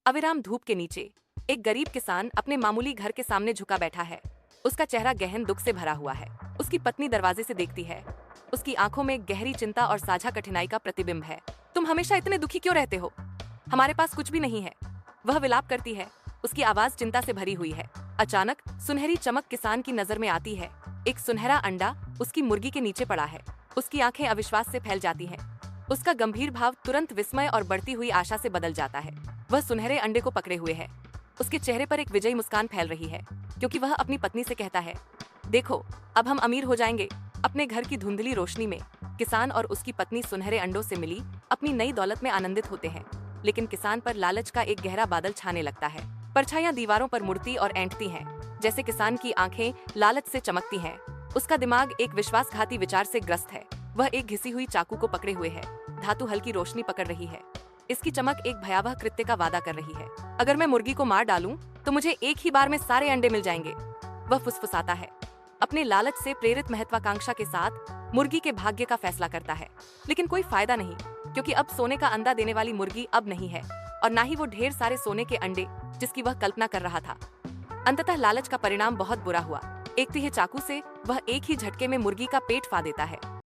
अविराम धूप के नीचे एक गरीब किसान अपने मामूली घर के सामने झुका बैठा है। उसका चेहरा गहन दुख से भरा हुआ है। उसकी पत्नी दरवाजे से देखती है। उसकी आंखों में गहरी चिंता और साझा कठिनाई का प्रतिबिंब है। तुम हमेशा इतने दुखी क्यों रहते हो? हमारे पास कुछ भी नहीं है, वह विलाप करती है। उसकी आवाज चिंता से भरी हुई है। अचानक सुनहरी चमक किसान की नजर में आती है। एक सुनहरा अंडा उसकी मुर्गी के नीचे पड़ा है। उसकी आंखें अविश्वास से फैल जाती हैं। उसका गंभीर भाव तुरंत विस्मय और बढ़ती हुई आशा से बदल जाता है। वह सुनहरे अंडे को पकड़े हुए है। उसके चेहरे पर एक विजयी मुस्कान फैल रही है, क्योंकि वह अपनी पत्नी से कहता है, देखो, अब हम अमीर हो जाएंगे। अपने घर की धुंधली रोशनी में किसान और उसकी पत्नी सुनहरे अंडों से मिली अपनी नई दौलत में आनंदित होते हैं। लेकिन किसान पर लालच का एक गहरा बादल छाने लगता है। परछाइयां दीवारों पर मुड़ती और ऐंठती हैं, जैसे किसान की आंखें लालच से चमकती हैं। उसका दिमाग एक विश्वासघाती विचार से ग्रस्त है। वह एक घिसी हुई चाकू को पकड़े हुए है। धातु हल्की रोशनी पकड़ रही है। इसकी चमक एक भयावह कृत्य का वादा कर रही है। अगर मैं मुर्गी को मार डालूं, तो मुझे एक ही बार में सारे अंडे मिल जाएंगे। वह फुसफुसाता है। अपने लालच से प्रेरित महत्वाकांक्षा के साथ मुर्गी के भाग्य का फैसला करता है। लेकिन कोई फायदा नहीं, क्योंकि अब सोने का अंडा देने वाली मुर्गी अब नहीं है, और न ही वो ढेर सारे सोने के अंडे जिसकी वह कल्पना कर रहा था। अंततः लालच का परिणाम बहुत बुरा हुआ। एक तिहे चाकू से वह एक ही झटके में मुर्गी का पेट फाड़ देता है।